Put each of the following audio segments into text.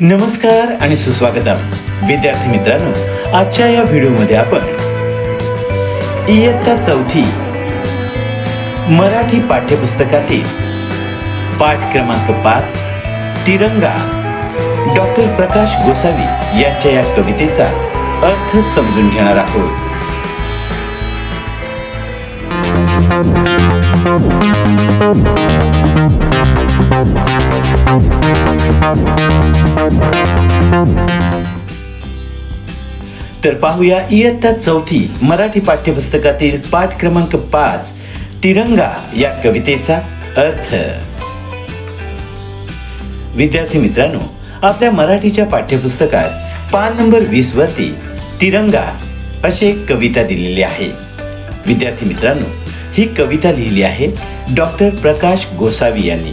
नमस्कार आणि सुस्वागतम विद्यार्थी मित्रांनो, आजच्या या व्हिडिओमध्ये आपण इयत्ता चौथी मराठी पाठ्यपुस्तकातील पाठ क्रमांक 5 तिरंगा डॉक्टर प्रकाश गोसावी यांच्या या कवितेचा अर्थ समजून घेणार आहोत. तर पाहूया इयत्ता चौथी मराठी पाठ्यपुस्तकातील पाठ क्रमांक 5 तिरंगा या कवितेचा अर्थ. विद्यार्थी मित्रांनो, आपल्या मराठीच्या पाठ्यपुस्तकात पान नंबर 20 वरती तिरंगा अशी एक कविता दिलेली आहे. विद्यार्थी मित्रांनो, ही कविता लिहिली आहे डॉक्टर प्रकाश गोसावी यांनी.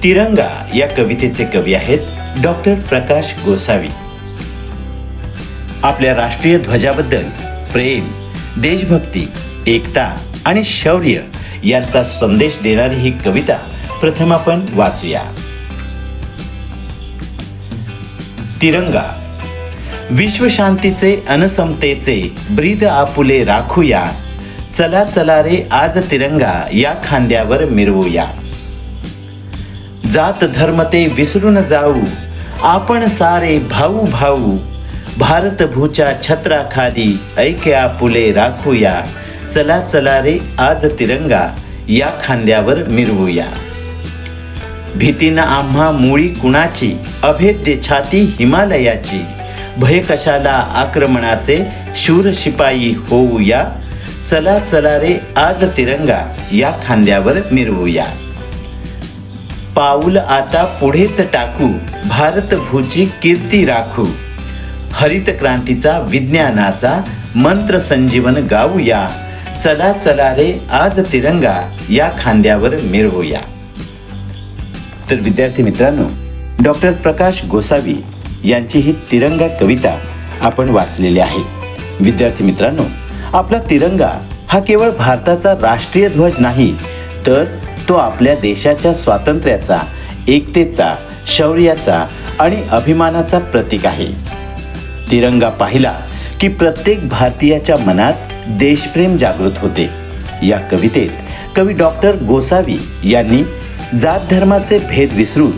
तिरंगा या कवितेचे कवी आहेत डॉक्टर प्रकाश गोसावी. आपल्या राष्ट्रीय ध्वजाबद्दल प्रेम, देशभक्ती, एकता आणि शौर्य यांचा संदेश देणारी ही कविता प्रथम आपण वाचूया. तिरंगा. विश्वशांतीचे अनसमतेचे ब्रीद आपुले राखूया. चला चला रे आज तिरंगा या खांद्यावर मिरवूया. जात धर्म ते विसरून जाऊ आपण सारे भाऊ भाऊ. भारत भूच्या छत्राखाली ऐक्य आपुले राखूया. चला चला रे आज तिरंगा या खांद्यावर मिरवूया. भीतीनं आम्हा मुळी कुणाची अभेद्य छाती हिमालयाची. भय कशाला आक्रमणाचे शूर शिपाई होऊया. चला चला रे आज तिरंगा या खांद्यावर मिरवूया. पाऊल आता पुढेच टाकू भारत भूची कीर्ती राखू. हरित क्रांतीचा विज्ञानाचा मंत्र संजीवन गाऊया. चला चला रे आज तिरंगा या खांद्यावर मिरवूया. तर विद्यार्थी मित्रांनो, डॉक्टर प्रकाश गोसावी यांची ही तिरंगा कविता आपण वाचलेली आहे. विद्यार्थी मित्रांनो, आपला तिरंगा हा केवळ भारताचा राष्ट्रीय ध्वज नाही, तर तो आपल्या देशाच्या स्वातंत्र्याचा, एकतेचा, शौर्याचा आणि अभिमानाचा प्रतीक आहे. तिरंगा पाहिला की प्रत्येक भारतीयाच्या मनात देशप्रेम जागृत होते. या कवितेत कवी डॉक्टर गोसावी यांनी जात धर्माचे भेद विसरून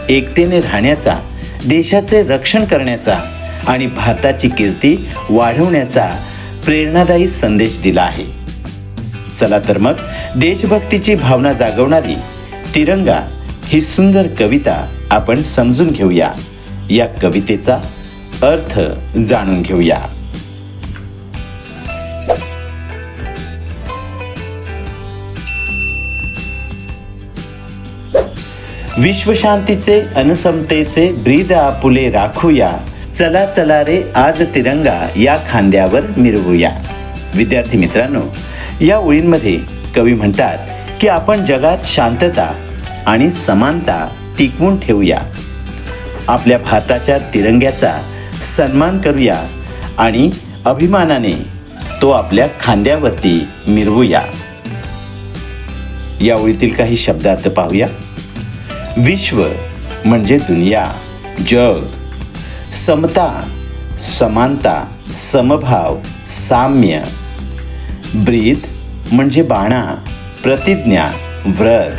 एकतेने राहण्याचा, देशाचे रक्षण करण्याचा आणि भारताची कीर्ती वाढवण्याचा प्रेरणादायी संदेश दिला आहे. चला तर मग देशभक्तीची भावना जागवणारी तिरंगा ही सुंदर कविता आपण समजून घेऊया. या कवितेचा अर्थ जाणून घेऊया. विश्वशांतीचे अनसमतेचे ब्रीद आपुले राखूया. चला चला रे आज तिरंगा या खांद्यावर मिरवूया. विद्यार्थी मित्रांनो, या ओळींमध्ये कवी म्हणतात की आपण जगात शांतता आणि समानता टिकवून ठेवूया. आपल्या भारताच्या तिरंग्याचा सन्मान करूया आणि अभिमानाने तो आपल्या खांद्यावरती मिरवूया. या ओळीतील काही शब्दार्थ पाहूया. विश्व म्हणजे दुनिया, जग. समता, समानता, समभाव, साम्य. ब्रीद म्हणजे बाणा, प्रतिज्ञा, व्रत.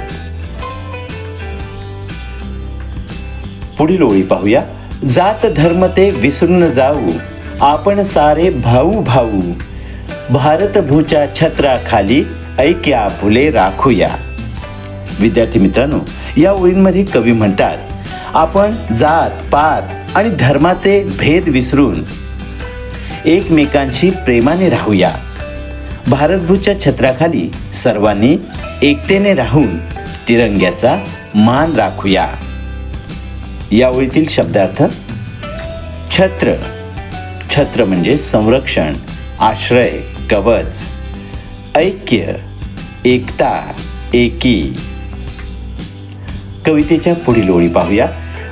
पुढील ओळी पाहूया. जात धर्म ते विसरून जाऊ आपण सारे भाऊ भाऊ. भारत भूच्या छत्राखाली ऐक्य आपुले राखूया. विद्यार्थी मित्रांनो, या ओळींमध्ये कवी म्हणतात आपण जात पात आणि धर्माचे भेद विसरून एकमेकांशी प्रेमाने राहूया. भारतभूच्या छत्राखाली सर्वांनी एकतेने राहून तिरंग्याचा मान राखूया. या ओळीतील शब्दार्थ. छत्र. छत्र म्हणजे संरक्षण, आश्रय, कवच. ऐक्य, एकता, एकी. कवितेच्या पुढील ओळी पाहूया.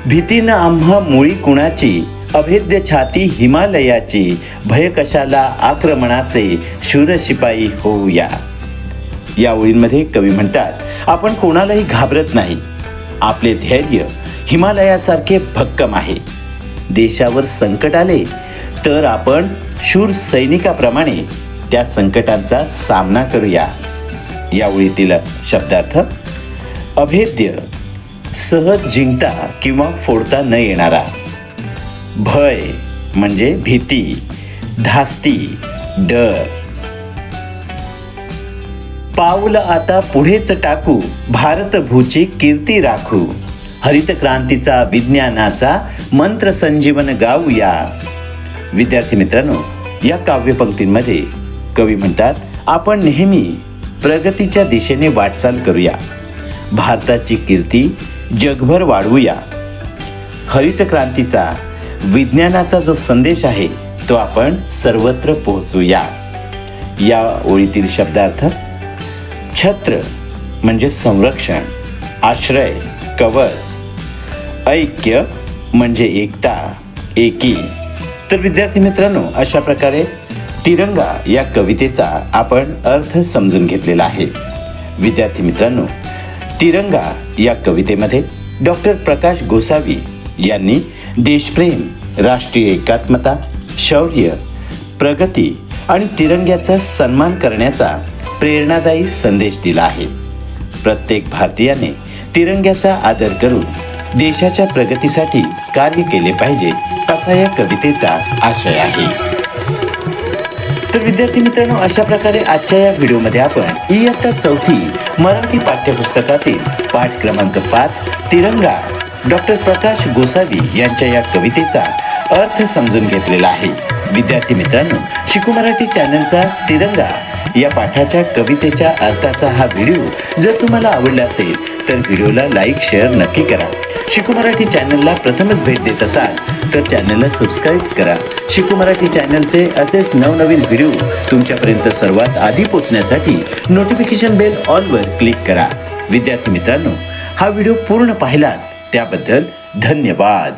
भीतीनं आम्हा मुळी कुणाची अभेद्य छाती हिमालयाची. भय कशाला आक्रमणाचे शूर शिपाई होऊया. या ओळींमध्ये कवी म्हणतात आपण कोणालाही घाबरत नाही. आपले धैर्य हिमालयासारखे भक्कम आहे. देशावर संकट आले तर आपण शूर सैनिकाप्रमाणे त्या संकटांचा सामना करूया. या ओळीतील शब्दार्थ: अभेद्य, सहज जिंकता किंवा फोडता न येणारा. भय म्हणजे भीती, धास्ती, डर. पाऊल आता पुढेच टाकू, भारत भूची कीर्ती राखू. हरित क्रांतीचा, विज्ञानाचा मंत्र संजीवन गाऊया. विद्यार्थी मित्रांनो, या काव्यपंक्तींमध्ये कवी म्हणतात, आपण नेहमी प्रगतीच्या दिशेने वाटचाल करूया. भारताची कीर्ती जगभर वाढवूया. हरित क्रांतीचा, विज्ञानाचा जो संदेश आहे तो आपण सर्वत्र पोहोचवूया. या ओळीतील शब्दार्थ: छत्र म्हणजे संरक्षण, आश्रय, कवच. ऐक्य म्हणजे एकता, एकी. तर विद्यार्थी मित्रांनो, अशा प्रकारे तिरंगा या कवितेचा आपण अर्थ समजून घेतलेला आहे. विद्यार्थी मित्रांनो, तिरंगा या कवितेमध्ये डॉक्टर प्रकाश गोसावी यांनी देशप्रेम, राष्ट्रीय एकात्मता, शौर्य, प्रगती आणि तिरंग्याचा सन्मान करण्याचा प्रेरणादायी संदेश दिला आहे. प्रत्येक भारतीयाने तिरंग्याचा आदर करून देशाच्या प्रगतीसाठी कार्य केले पाहिजे, असा या कवितेचा आशय आहे. तर विद्यार्थी मित्रांनो, अशा प्रकारे आजच्या या व्हिडिओमध्ये आपण इयत्ता 4थी मराठी पाठ्यपुस्तकातील पाठ क्रमांक 5 तिरंगा डॉक्टर प्रकाश गोसावी यांच्या या कवितेचा अर्थ समजून घेतलेला आहे. विद्यार्थी मित्रांनो, शिकू मराठी चॅनलचा तिरंगा या पाठाच्या कवितेच्या अर्थाचा हा व्हिडिओ जर तुम्हाला आवडला असेल तर व्हिडिओला लाईक, शेअर नक्की करा. शिकू मराठी चॅनलला प्रथमच भेट देत असाल तर चॅनलला सबस्क्राईब करा. शिकू मराठी चॅनलचे असेच नवनवीन व्हिडिओ तुमच्यापर्यंत सर्वात आधी पोहोचण्यासाठी नोटिफिकेशन बेल ऑलवर क्लिक करा. विद्यार्थी मित्रांनो, हा व्हिडिओ पूर्ण पाहिलात त्याबद्दल धन्यवाद.